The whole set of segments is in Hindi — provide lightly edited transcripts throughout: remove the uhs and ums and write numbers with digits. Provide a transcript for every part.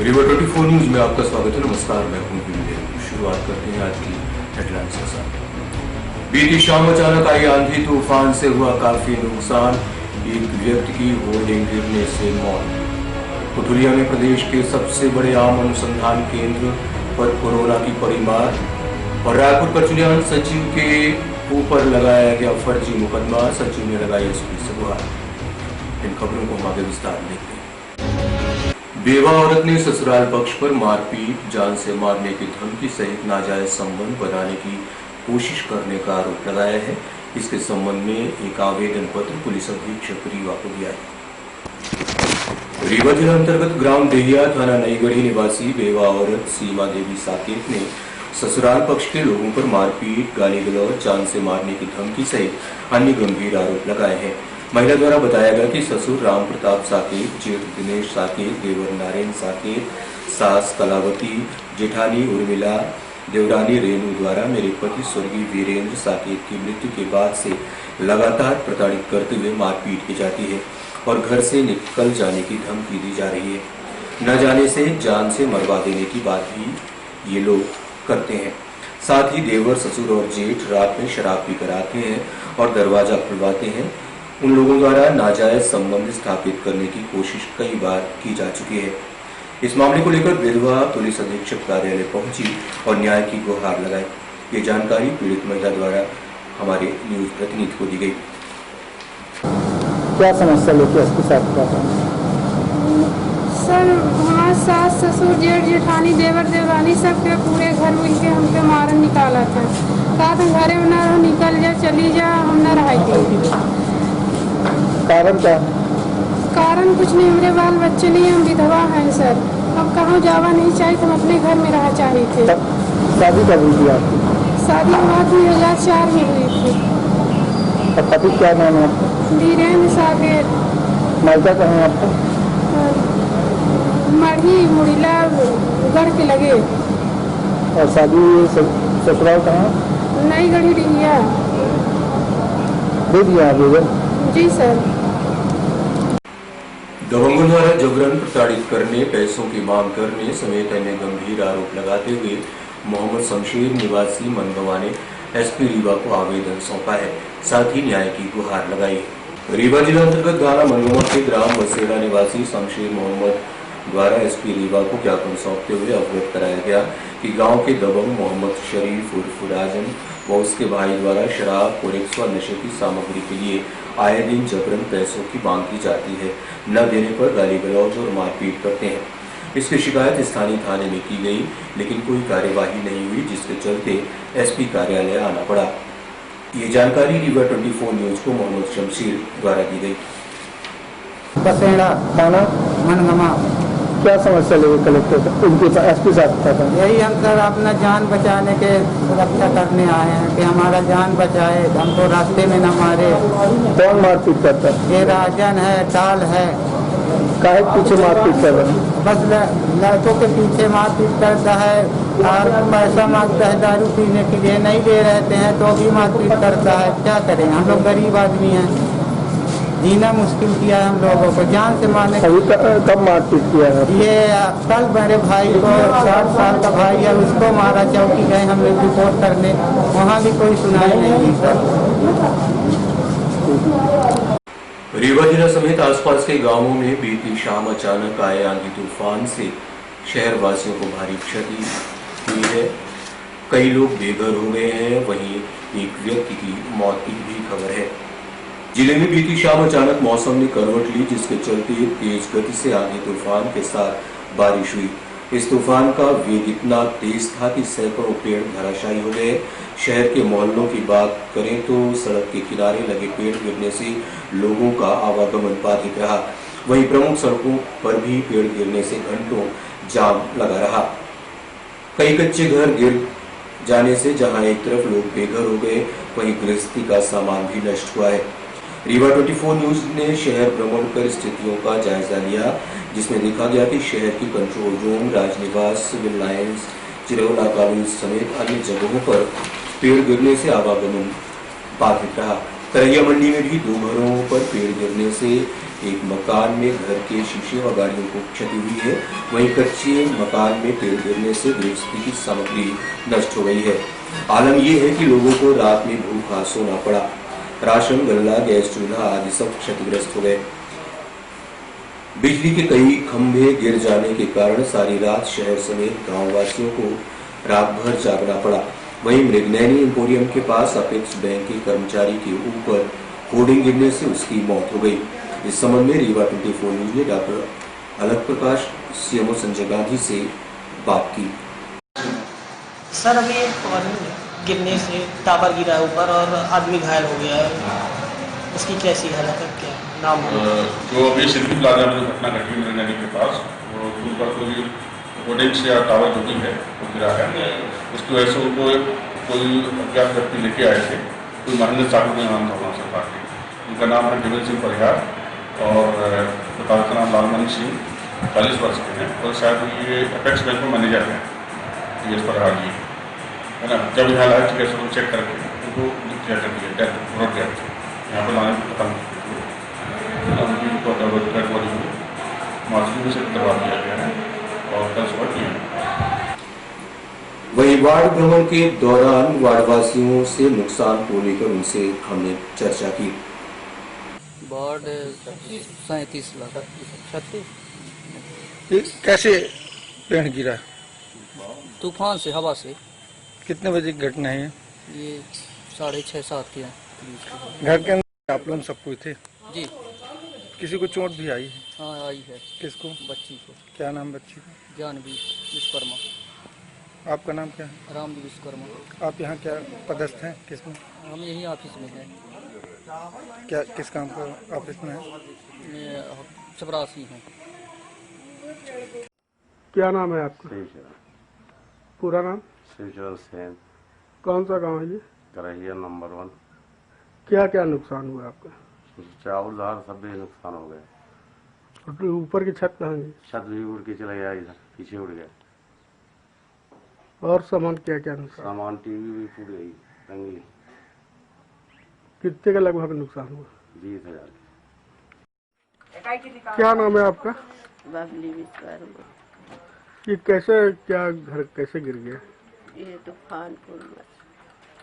रिवर 24 न्यूज में आपका स्वागत है। नमस्कार, मैं हूं विवेक। शुरुआत करते हैं आज की हेडलाइंस के साथ। बीती शाम अचानक आई आंधी तूफान से हुआ काफी नुकसान, एक व्यक्ति की होर्डिंग गिरने से मौत। पुथुलिया में प्रदेश के सबसे बड़े आम अनुसंधान केंद्र पर कोरोना की पड़ी मार और रायपुर कचुलियान सचिव के ऊपर लगाया गया फर्जी मुकदमा, सचिव ने लगाई एसपी से गुहार। इन खबरों को हम आगे विस्तार देखते हैं। बेवा औरत ने ससुराल पक्ष पर मारपीट, जान से मारने की धमकी सहित नाजायज संबंध बनाने की कोशिश करने का आरोप लगाया है। इसके संबंध में एक आवेदन पत्र पुलिस अधीक्षक रीवा को दिया है। रीवा जिला अंतर्गत ग्राम देहिया थाना नईगढ़ी निवासी बेवा औरत सीमा देवी साकेत ने ससुराल पक्ष के लोगों पर मारपीट, गाली गलौज, जान से मारने की धमकी सहित अन्य गंभीर आरोप लगाए हैं। महिला द्वारा बताया गया कि ससुर राम प्रताप साकेत, जेठ दिनेश साकेत, देवर नारायण साकेत, सास कलावती, जेठानी उर्मिला, देवरानी रेणु द्वारा मेरे पति स्वर्गीय वीरेंद्र साकेत की मृत्यु के बाद से लगातार प्रताड़ित करते हुए मारपीट की जाती है और घर से निकल जाने की धमकी दी जा रही है। न जाने से जान से मरवा देने की बात भी ये लोग करते हैं। साथ ही देवर, ससुर और जेठ रात में शराब पीकर आते हैं और दरवाजा खुलवाते हैं। उन लोगों द्वारा नाजायज संबंध स्थापित करने की कोशिश कई बार की जा चुकी है। इस मामले को लेकर विधवा पुलिस अधीक्षक कार्यालय पहुंची और न्याय की गुहार लगाई। ये जानकारी पीड़ित महिला द्वारा हमारे न्यूज प्रतिनिधि को दी गई। क्या समस्या लेके इसके साथ सर, हमारे सास, ससुर, जेठ, जेठानी, देवर, देवरानी सबके पूरे घर मिलके हमके मारन निकाला था। कहा था घरे में न निकल जा, चली जा, हम न रह। कारण क्या? कारण कुछ नहीं, मेरे बाल बच्चे नहीं, हम विधवा हैं सर। अब कहाँ जावा नहीं चाहिए, हम अपने घर में रह चाहिए थे। शादी कब हुई थी आपकी? शादी हुआ 2004 में हुई थी। और पति क्या नाम है आपका? वीरेंद्र साकेत। मायका कहाँ है आपका? मढ़ी मुड़ीला गढ़ के लगे। और शादी ससुराल कहाँ? नईगढ़ी डिहिया। दे दिया आवेदन? जी सर। दबंगों द्वारा जबरन प्रताड़ित करने, पैसों की मांग करने समेत अन्य गंभीर आरोप लगाते हुए मोहम्मद शमशेर निवासी मनगवा ने एसपी रीवा को आवेदन सौंपा है। साथ ही न्याय की गुहार लगाई। रीवा जिला अंतर्गत गाना मनगवा के ग्राम बसेरा निवासी शमशेर मोहम्मद द्वारा एसपी रीवा को ज्ञापन सौंपते हुए अवगत कराया गया कि गांव के दबंग मोहम्मद शरीफ उर्फ राजन व उसके भाई द्वारा शराब और 100 नशे की सामग्री के लिए आए दिन जबरन पैसों की मांग की जाती है। न देने पर गाली गलौज और मारपीट करते हैं। इसकी शिकायत स्थानीय थाने में की गई, लेकिन कोई कार्यवाही नहीं हुई, जिसके चलते एसपी कार्यालय आना पड़ा। ये जानकारी रीवा 24 न्यूज को मोहम्मद शमशेर द्वारा दी गई। बसेड़ा थाना मनगवा। क्या समस्या लेके कलेक्टर उनके एसपी साहब था? यही हम सर अपना जान बचाने के सुरक्षा करने आए हैं कि हमारा जान बचाए, हमको रास्ते में न मारे। कौन मारपीट करता है? ये राजन है, टाल है। काहे पीछे मारपीट कर रहे हैं? बस लड़कों के पीछे मारपीट करता है और पैसा मांगता है दारू पीने के लिए, नहीं दे रहते हैं तो भी मारपीट करता है। क्या करें, हम लोग गरीब आदमी हैं, जीना मुश्किल किया है हम लोगों को, जान से मारने। कब मारपीट किया है? ये कल मेरे भाई को 60 साल का भाई है, उसको मारा। चौकी गए हम लोग रिपोर्ट करने, वहाँ भी कोई सुनाई नहीं हुई सर। रीवा जिला समेत आसपास के गांवों में बीती शाम अचानक आए आंधी तूफान से शहर वासियों को भारी क्षति हुई है। कई लोग बेघर हो गए हैं, वहीं एक व्यक्ति की मौत की भी खबर है। जिले में बीती शाम अचानक मौसम ने करवट ली, जिसके चलते तेज गति से आंधी तूफान के साथ बारिश हुई। इस तूफान का वेग इतना तेज था कि सैकड़ों पेड़ धराशायी हो गए। शहर के मोहल्लों की बात करें तो सड़क के किनारे लगे पेड़ गिरने से लोगों का आवागमन बाधित रहा। वहीं प्रमुख सड़कों पर भी पेड़ गिरने से घंटों जाम लगा रहा। कई कच्चे घर गिर जाने से जहां एक तरफ लोग बेघर हो गए, वहीं गृहस्थी का सामान भी नष्ट हुआ है। रीवा 24 न्यूज ने शहर भ्रमण कर स्थितियों का जायजा लिया, जिसमें देखा गया कि शहर की कंट्रोल रूम, राजनिवास, सिविल लाइन्स, चिरौला कॉलोनी समेत अन्य जगहों पर पेड़ गिरने से आवागमन बाधित रहा। तरैया मंडी में भी 2 घरों पर पेड़ गिरने से एक मकान में घर के शीशे व गाड़ियों को क्षति हुई है, वहीं कच्चे मकान में पेड़ गिरने से गृहस्थी की सामग्री नष्ट हो गई है। आलम यह है कि लोगों को रात में भूखा सोना पड़ा। राशन, गल्ला, गैस चूल्हा आदि सब क्षतिग्रस्त हो गए। बिजली के कई खंभे गिर जाने के कारण सारी रात शहर समेत गाँव वासियों को रात भर जागना पड़ा। वहीं मृगनैनी एम्पोरियम के पास अपेक्स बैंक के कर्मचारी के ऊपर होर्डिंग गिरने से उसकी मौत हो गई। इस संबंध में रीवा 24 न्यूज ने डॉक्टर अलग प्रकाश, सीएमओ संजय गांधी से बात की। सर अभी एक गिरने से टावर गिरा है ऊपर और आदमी घायल हो गया है, उसकी कैसी हालत है, क्या नाम है? जो अभी सिटी प्लाजा में जो घटना घटी मृगनैनी के पास, वो ऊपर कोई होर्डिंग्स या टावर जो भी है वो गिरा है। उसकी वजह से उनको कोई अज्ञात व्यक्ति लेके आए थे, कोई महेंद्र साहू का नाम था वहाँ से पार्टी, उनका नाम है देवेंद्र सिंह परिहार और पिता का नाम लालमणि सिंह, 40 वर्ष के हैं और शायद ये अपेक्स बैंक में मैनेजर हैं TS परिहार जी, है ना। जब यहाँ लाइव ठीक है चेक करके उनको डिक्लेयर कर दिया डेथ, रोड डेथ यहाँ पर लाने खत्म उनको डेथ बॉडी को मार्चरी में से करवा दिया गया है और कल सुबह किया। वहीं वार्ड भ्रमण के दौरान वार्डवासियों से नुकसान को लेकर उनसे हमने चर्चा की। वार्ड 37 लाख 36। कैसे पेड़ गिरा? तूफान से, हवा से। कितने बजे की घटना है? ये 6:30-7 के हैं। घर के अंदर आप लोग सब कोई थे? जी। किसी को चोट भी आई है? हाँ आई है। किसको? बच्ची को। क्या नाम बच्ची का? जानवी विश्वकर्मा। आपका नाम क्या है? रामजी विश्वकर्मा। आप यहाँ क्या पदस्थ हैं? किसमें? हम यही ऑफिस में हैं। क्या किस काम का ऑफिस में है? चपरासी हैं। क्या नाम है आपका? पूरा नाम? शिवचरण सेन। कौन सा गांव है ये? करहिया नंबर 1। क्या क्या नुकसान हुआ आपका? चावल दाल सब भी नुकसान हो गए। और ऊपर की छत कहाँ गई? छत भी उड़ के चला गया, इधर पीछे उड़ गया। और सामान क्या क्या नुकसान? सामान टीवी भी फूट गई, रंगी। कितने का लगभग नुकसान हुआ? 20,000। क्या नाम है आपका? बबली विश्वकर्मा। ये कैसे, क्या घर कैसे गिर गया? ये तूफान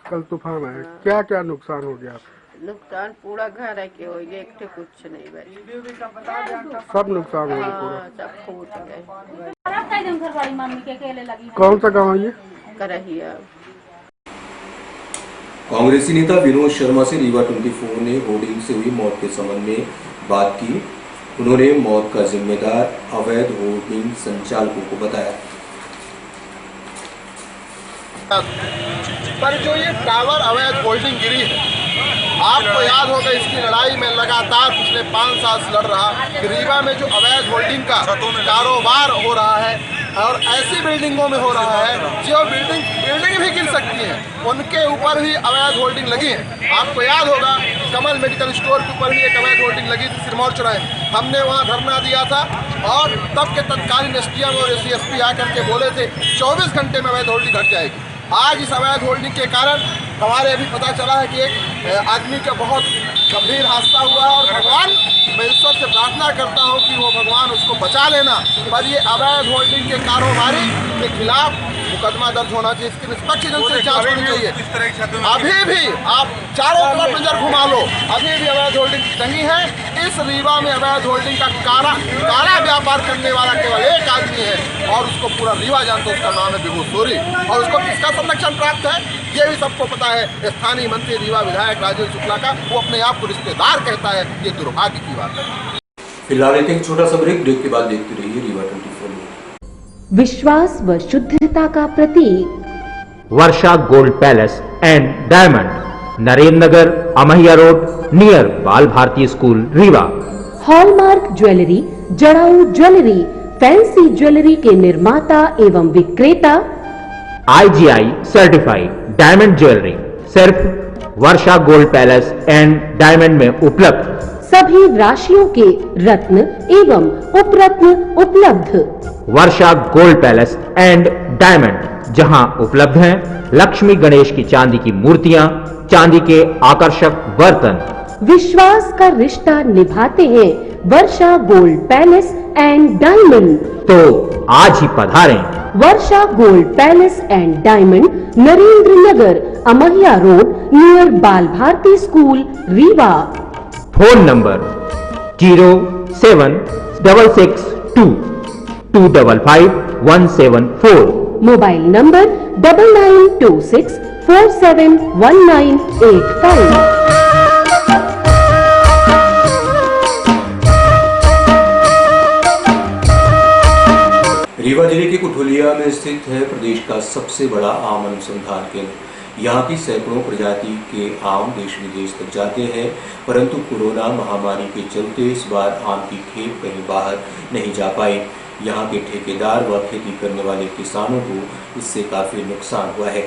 कल तूफान आया। क्या क्या नुकसान हो गया? नुकसान पूरा घर है कि हो गया, एक ठे कुछ नहीं बचा। सब नुकसान हो गया पूरा? सब फूट गए। कौन सा गाँव है ये? करहिया। कांग्रेसी नेता विनोद शर्मा से रीवा 24 ने होर्डिंग से हुई मौत के संबंध में बात की। उन्होंने मौत का जिम्मेदार अवैध होर्डिंग संचालकों को बताया। पर जो ये टावर अवैध होल्डिंग गिरी है, आपको याद होगा इसकी लड़ाई में लगातार पिछले 5 साल से लड़ रहा कि रीवा में जो अवैध होल्डिंग का कारोबार हो रहा है और ऐसी बिल्डिंगों में हो रहा है जो बिल्डिंग भी गिर सकती है, उनके ऊपर भी अवैध होल्डिंग लगी है। आपको याद होगा कमल मेडिकल स्टोर के ऊपर भी एक अवैध होल्डिंग लगी थी सिरमौर चौराहे। हमने वहाँ धरना दिया था और तब के तत्कालीन SDM और CSP आकर के बोले थे 24 घंटे में अवैध होल्डिंग घट जाएगी। आज इस अवैध होल्डिंग के कारण हमारे अभी पता चला है कि एक आदमी का बहुत गंभीर हादसा हुआ है और भगवान, मैं ईश्वर से प्रार्थना करता हूं कि वो भगवान उसको बचा लेना। पर ये अवैध होल्डिंग के कारोबारी के खिलाफ मुकदमा दर्ज होना चाहिए, इसकी निष्पक्ष ढंग से जांच होनी चाहिए। अभी भी आप चारों तरफ नजर घुमा लो, अभी भी अवैध होल्डिंग टंगी है। इस रीवा में अवैध होल्डिंग का काला व्यापार करने वाला केवल एक आदमी है और उसको पूरा रीवा जानता है, उसका नाम है बिभू सूरी। और उसको किसका संरक्षण प्राप्त है ये भी सबको पता है। स्थानीय मंत्री रीवा विधायक राजेश शुक्ला का, वो अपने आप को रिश्तेदार कहता है, ये दुर्भाग्य की बात है। फिलहाल एक छोटा सा ब्रेक के बाद देखते रहिए रीवा 24 न्यूज। विश्वास व शुद्धता का प्रतीक Varsha gold palace and diamond, Narendra Nagar, Amahiya road, near Bal Bharati school, Rewa. Hallmark jewellery, जड़ाऊ ज्वेलरी, फैंसी ज्वेलरी के निर्माता एवं विक्रेता। IGI सर्टिफाइड डायमंड ज्वेलरी सिर्फ Varsha gold palace and diamond में उपलब्ध। सभी राशियों के रत्न एवं उपरत्न उपलब्ध। Varsha gold palace and diamond, जहां उपलब्ध हैं लक्ष्मी गणेश की चांदी की मूर्तियां, चांदी के आकर्षक बर्तन। विश्वास का रिश्ता निभाते हैं Varsha gold palace and diamond. तो आज ही पधारें। Varsha gold palace and diamond, Narendra Nagar, Amahiya road, near Bal Bharati school, Rewa. Phone number 07662255174। Mobile number 9926471985। Rewa जिले के कुठुलिया में स्थित है प्रदेश का सबसे बड़ा आम अनुसंधान केंद्र। यहाँ की सैकड़ों प्रजाति के आम देश विदेश तक जाते हैं, परंतु कोरोना महामारी के चलते इस बार आम की खेप कहीं बाहर नहीं जा पाई। यहाँ के ठेकेदार व खेती करने वाले किसानों को इससे काफी नुकसान हुआ है।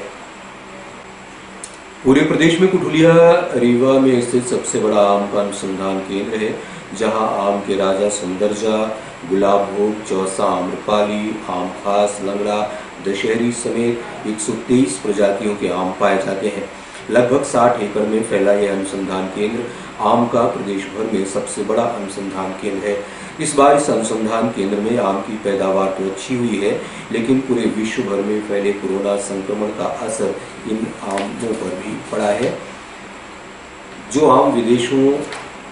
पूरे प्रदेश में कुठुलिया रीवा में स्थित सबसे बड़ा आम का अनुसंधान केंद्र है, जहाँ आम के राजा सुंदरजा, गुलाब भोग, चौसा, आम्रपाली, आम खास, लंगड़ा, दशहरी समेत 123 प्रजातियों के आम पाए जाते हैं। लगभग 60 एकड़ में फैला यह अनुसंधान केंद्र आम का प्रदेश भर में सबसे बड़ा अनुसंधान केंद्र है। इस बार इस अनुसंधान केंद्र में आम की पैदावार तो अच्छी हुई है, लेकिन पूरे विश्व भर में फैले कोरोना संक्रमण का असर इन आमों पर भी पड़ा है। जो आम विदेशों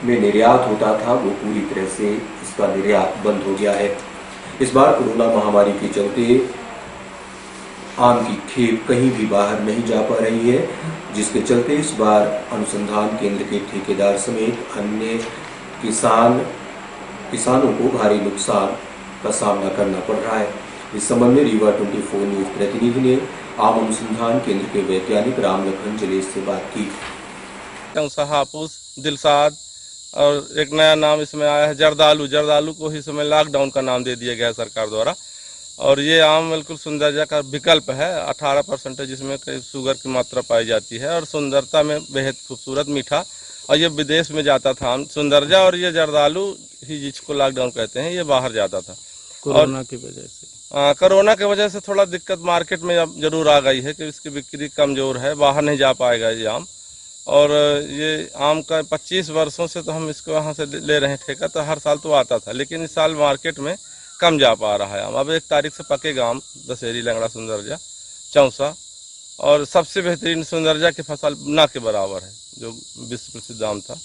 में निर्यात होता था वो पूरी तरह से इसका निर्यात बंद हो गया है। इस बार कोरोना महामारी के चलते आम की खेप कहीं भी बाहर नहीं जा पा रही है, जिसके चलते इस बार अनुसंधान केंद्र के ठेकेदार समेत अन्य किसानों को भारी नुकसान का सामना करना पड़ रहा है। इस संबंध में रीवा 24 न्यूज प्रतिनिधि ने आम अनुसंधान केंद्र के वैज्ञानिक रामलखन जलेश से बात की। हापुस, दिलसाद और एक नया नाम इसमें आया है जर्दालू। जर्दालू को ही समय लॉकडाउन का नाम दे दिया गया है सरकार द्वारा। और ये आम बिल्कुल सुंदरजा का विकल्प है। 18% जिसमें शुगर की मात्रा पाई जाती है और सुंदरता में बेहद खूबसूरत मीठा। और ये विदेश में जाता था आम सुंदरजा, और ये जर्दालू ही जिसको लॉकडाउन कहते हैं, ये बाहर जाता था कोरोना की वजह से। कोरोना की वजह से थोड़ा दिक्कत मार्केट में अब जरूर आ गई है कि इसकी बिक्री कमजोर है, बाहर नहीं जा पाएगा ये आम। और ये आम का 25 वर्षों से तो हम इसको यहाँ से ले रहे हैं ठेका, तो हर साल तो आता था, लेकिन इस साल मार्केट में कम जा पा रहा है आम। अब 1 तारीख से पकेगा आम, दशहरी, लंगड़ा, सुंदरजा, चौसा, और सबसे बेहतरीन सुंदरजा की फसल ना के बराबर है, जो विश्व प्रसिद्ध आम था।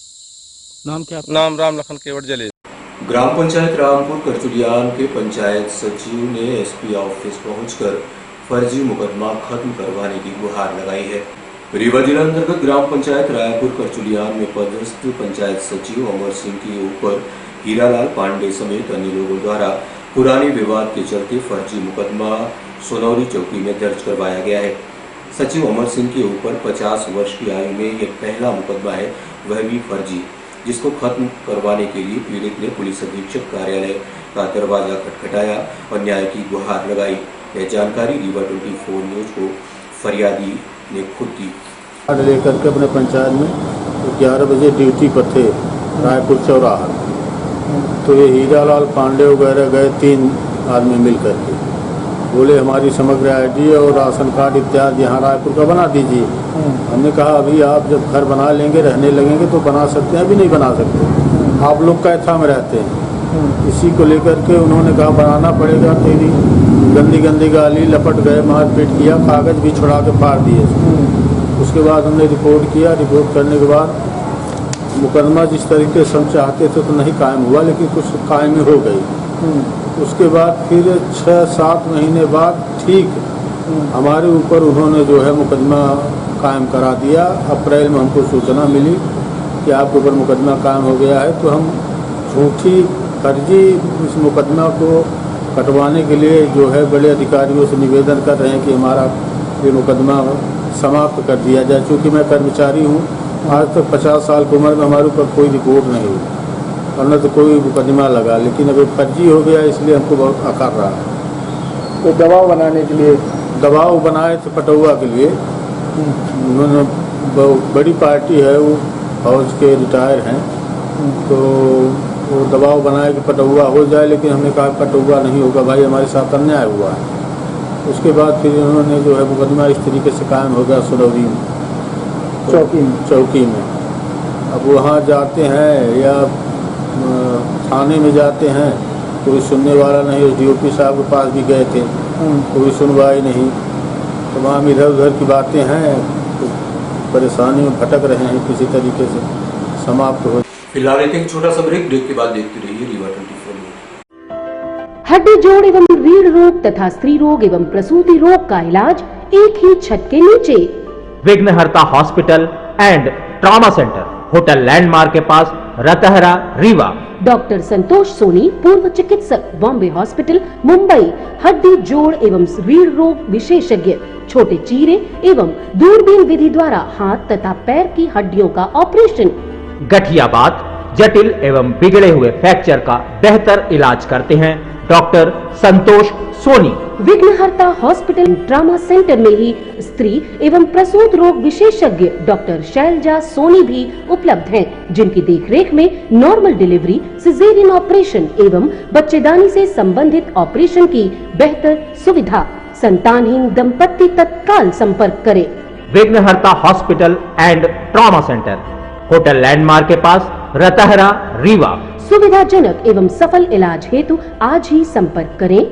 नाम क्या? नाम रामलखन केवट जलेश। ग्राम पंचायत रामपुर करचुलियान के पंचायत सचिव ने एसपी ऑफिस पहुंचकर फर्जी मुकदमा खत्म करवाने की गुहार लगाई है। रीवा जिला अंतर्गत ग्राम पंचायत रायपुर करचुलियान में पदस्थ पंचायत सचिव अमर सिंह के ऊपर हीरालाल पांडे समेत अन्य लोगों द्वारा पुराने विवाद के चलते फर्जी मुकदमा सोनौरी चौकी में दर्ज करवाया गया है। सचिव अमर सिंह के ऊपर 50 वर्ष की आयु में यह पहला मुकदमा है, वह भी फर्जी, जिसको खत्म करवाने के लिए पीड़ित ने पुलिस अधीक्षक कार्यालय का दरवाजा खटखटाया और न्याय की गुहार लगाई। यह जानकारी रीवा 24 न्यूज को फरियादी ने खुद दी। लेकर के अपने पंचायत में 11 बजे ड्यूटी पर थे रायपुर चौराहा, तो ये हीरालाल पांडे वगैरह गए, 3 आदमी मिल करके बोले हमारी समग्र आईडी और राशन कार्ड इत्यादि यहाँ रायपुर का बना दीजिए। हमने कहा अभी आप जब घर बना लेंगे, रहने लगेंगे तो बना सकते हैं, अभी नहीं बना सकते, आप लोग कैथा में रहते हैं। इसी को लेकर के उन्होंने कहा बनाना पड़ेगा, तेरी गंदी गंदी गाली, लपट गए, मारपीट किया, कागज भी छुड़ा के फाड़ दिए। उसके बाद हमने रिपोर्ट किया। रिपोर्ट करने के बाद मुकदमा जिस तरीके से हम चाहते थे तो नहीं कायम हुआ, लेकिन कुछ कायम हो गई। उसके बाद फिर 6-7 महीने बाद ठीक हमारे ऊपर उन्होंने जो है मुकदमा कायम करा दिया। अप्रैल में हमको सूचना मिली कि आपके ऊपर मुकदमा कायम हो गया है, तो हम झूठी फर्जी इस मुकदमा को कटवाने के लिए जो है बड़े अधिकारियों से निवेदन कर रहे हैं कि हमारा ये मुकदमा समाप्त कर दिया जाए। चूँकि मैं कर्मचारी हूँ, आज तक 50 साल की उम्र में हमारे ऊपर कोई रिपोर्ट नहीं हुई और न तो कोई मुकदमा लगा, लेकिन अब फर्जी हो गया इसलिए हमको बहुत आकार रहा है। तो दबाव बनाने के लिए दबाव बनाए थे पटौआ के लिए। उन्होंने बड़ी पार्टी है, वो फौज के रिटायर हैं, तो वो दबाव बनाए कि पटौआ हो जाए, लेकिन हमने कहा पटौआ नहीं होगा भाई, हमारे साथ अन्याय हुआ है। उसके बाद फिर उन्होंने जो है मुकदमा इस तरीके से कायम हो गया सोनौरी चौकी में। अब वहाँ जाते हैं या थाने में जाते हैं, कोई सुनने वाला नहीं। उस DOP साहब के पास भी गए थे, कोई सुनवाई नहीं। तमाम इधर उधर की बातें हैं, तो परेशानी में भटक रहे हैं, किसी तरीके से समाप्त हो। फिलहाल एक छोटा सा ब्रेक के बाद देखते रहिए रीवा 24 न्यूज। हड्डी जोड़ एवं रीढ़ रोग तथा स्त्री रोग एवं प्रसूति रोग का इलाज एक ही छत के नीचे। विघ्नहर्ता hospital and trauma centre, hotel landmark के पास, रतहरा, रीवा। डॉक्टर संतोष सोनी, पूर्व चिकित्सक, बॉम्बे हॉस्पिटल, मुंबई। हड्डी जोड़ एवं रीढ़ रोग विशेषज्ञ, छोटे चीरे एवं दूरबीन विधि द्वारा हाथ तथा पैर की हड्डियों का ऑपरेशन। गठियाबात, जटिल एवं बिगड़े हुए फ्रैक्चर का बेहतर इलाज करते हैं डॉक्टर संतोष सोनी। विघ्नहर्ता हॉस्पिटल ट्रॉमा सेंटर में ही स्त्री एवं प्रसूत रोग विशेषज्ञ डॉक्टर शैलजा सोनी भी उपलब्ध हैं, जिनकी देखरेख में नॉर्मल डिलीवरी, सिजेरियन ऑपरेशन एवं बच्चेदानी से संबंधित ऑपरेशन की बेहतर सुविधा। संतानहीन दंपत्ति तत्काल संपर्क करें। विघ्नहर्ता hospital and trauma centre, hotel landmark के पास, रतहरा, रीवा। सुविधाजनक एवं सफल इलाज हेतु आज ही संपर्क करें।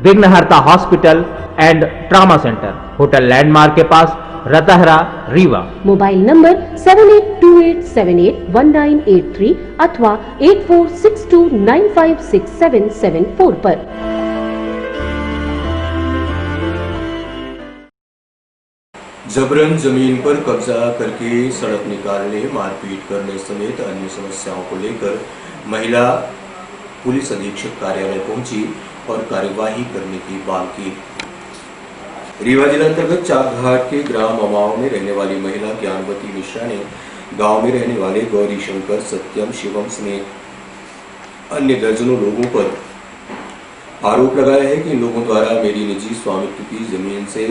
विघ्नहर्ता hospital and trauma centre, hotel landmark के पास, रतहरा, रीवा। मोबाइल नंबर 7828781983 अथवा 8462956774 पर। जबरन जमीन पर कब्जा करके सड़क निकालने, मारपीट करने समेत अन्य समस्याओं को लेकर महिला पुलिस अधीक्षक कार्यालय पहुंची और कार्यवाही करने की मांग की। रीवा जिला अंतर्गत चाकघाट के ग्राम अमाओं में रहने वाली महिला ज्ञानवती मिश्रा ने गांव में रहने वाले गौरी शंकर, सत्यम, शिवम समेत अन्य दर्जनों लोगों पर आरोप लगाया है कि इन लोगों द्वारा मेरी निजी स्वामित्व की जमीन से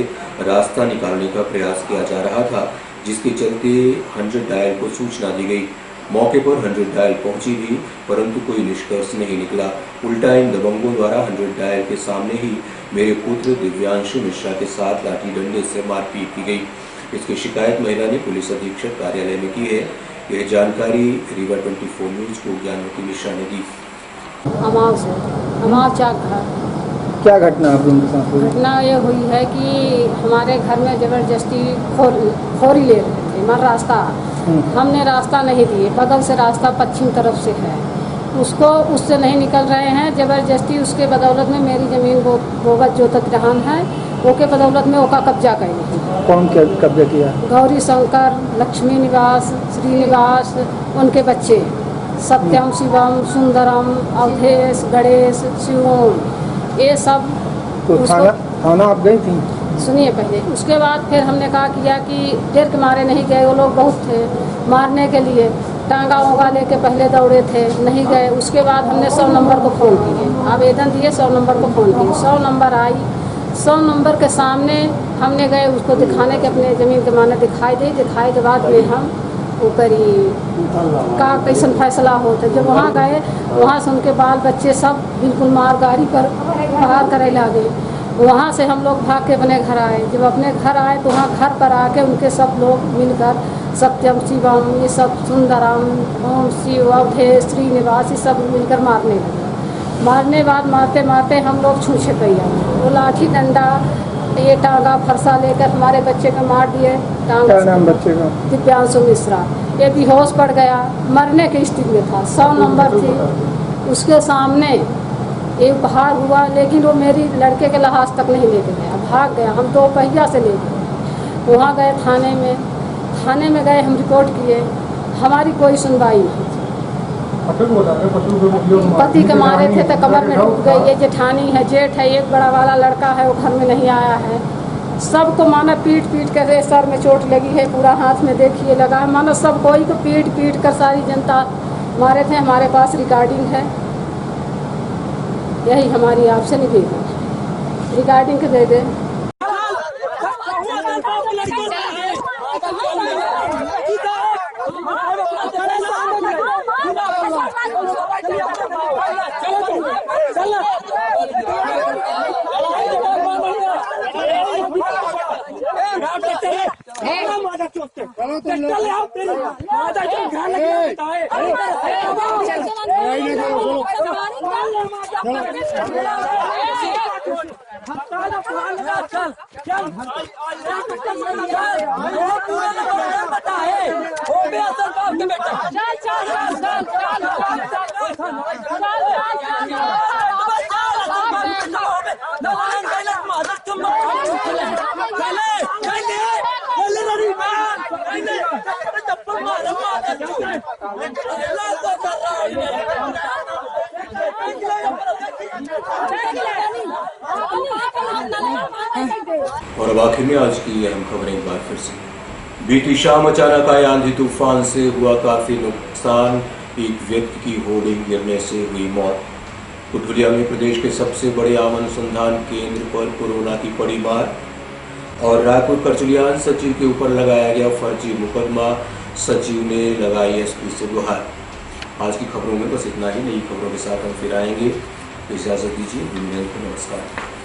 रास्ता निकालने का प्रयास किया जा रहा था, जिसके चलते 100 डायल को सूचना दी गई। मौके पर 100 डायल पहुंची भी, परंतु कोई निष्कर्ष नहीं निकला। उल्टा इन दबंगों द्वारा 100 डायल के सामने ही मेरे पुत्र दिव्यांशु मिश्रा के साथ लाठी डंडे से मारपीट की गई। इसकी शिकायत महिला ने पुलिस अधीक्षक कार्यालय में की है। यह जानकारी रीवा 24 न्यूज को ज्ञानवती मिश्रा ने दी। अमाव चाकघाट। क्या घटना आप लोगों के साथ हुई? घटना ये हुई है कि हमारे घर में जबरदस्ती खोरी ले रहे थे, मर रास्ता। हमने रास्ता नहीं दिए, बगल से रास्ता पश्चिम तरफ से है, उसको उससे नहीं निकल रहे हैं जबरदस्ती। उसके बदौलत में मेरी ज़मीन को बोगत जो तक जहान है ओके बदौलत में ओका कब्जा कर ली। कौन कब्जा किया? गौरी शंकर, लक्ष्मी निवास, श्रीनिवास, उनके बच्चे सत्यम, शिवम, सुंदरम, अवधेश, गणेश, शिवम, ये सब। तो थाना आप गई थी? सुनिए पहले, उसके बाद फिर हमने कहा किया कि डर के मारे नहीं गए, वो लोग बहुत थे मारने के लिए, टांगा वोगा लेके पहले दौड़े थे, नहीं गए। उसके बाद हमने 100 नंबर को फ़ोन किए, आवेदन दिए, 100 नंबर को फ़ोन किए। 100 नंबर आई, 100 नंबर के सामने हमने गए उसको दिखाने के, अपने ज़मीन के माने दिखाई दी। दिखाई के बाद में हम वो करी का कैसन फैसला होता। जब वहाँ गए, वहाँ से उनके बाल बच्चे सब बिल्कुल मार गाड़ी पर बाहर करे लगे। वहाँ से हम लोग भाग के अपने घर आए। जब अपने घर आए तो वहाँ घर पर आके उनके सब लोग मिलकर सत्यम, शिवम, ये सब, सुंदरम, ओम, शिव, अवधेश, श्रीनिवास, ये सब मिलकर मारने लगे। मारने बाद मारते मारते हम लोग छूछे पे आए। वो लाठी डंडा, ये टांगा फरसा लेकर हमारे बच्चे को मार दिए। क्या नाम बच्चे का? दिव्यांशु मिश्रा। ये बेहोश पड़ गया, मरने की स्थिति में था। 100 नंबर थी, उसके सामने ये उपहार हुआ, लेकिन वो मेरी लड़के के लिहाज तक नहीं लेके गया, भाग गया। हम 2 पहिया से ले गए, वहाँ गए थाने में गए, हम रिपोर्ट किए, हमारी कोई सुनवाई नहीं। पति के मारे थे तो कमर में डूब गई। ये जेठानी है, जेठ है, एक बड़ा वाला लड़का है, वो घर में नहीं आया है। सबको माना पीट कर, सर में चोट लगी है, पूरा हाथ में देखिए लगा है। माना सब कोई को पीट कर सारी जनता मारे थे। हमारे पास रिकॉर्डिंग है, यही हमारी आपसे निवेदन है, रिकॉर्डिंग दे दे। और अब आखिर में आज की अहम खबरें एक बार फिर से। बीती शाम अचानक आए आंधी तूफान से हुआ काफी नुकसान, एक व्यक्ति की होर्डिंग गिरने से हुई मौत। कुठुरिया में प्रदेश के सबसे बड़े आम अनुसंधान केंद्र पर कोरोना की पड़ी मार और रायपुर करचलियान सचिव के ऊपर लगाया गया फर्जी मुकदमा, सचिव ने लगाई एसपी से गुहार। आज की खबरों में बस इतना ही। नई खबरों के साथ हम फिर आएंगे। इजाजत दीजिए। नमस्कार।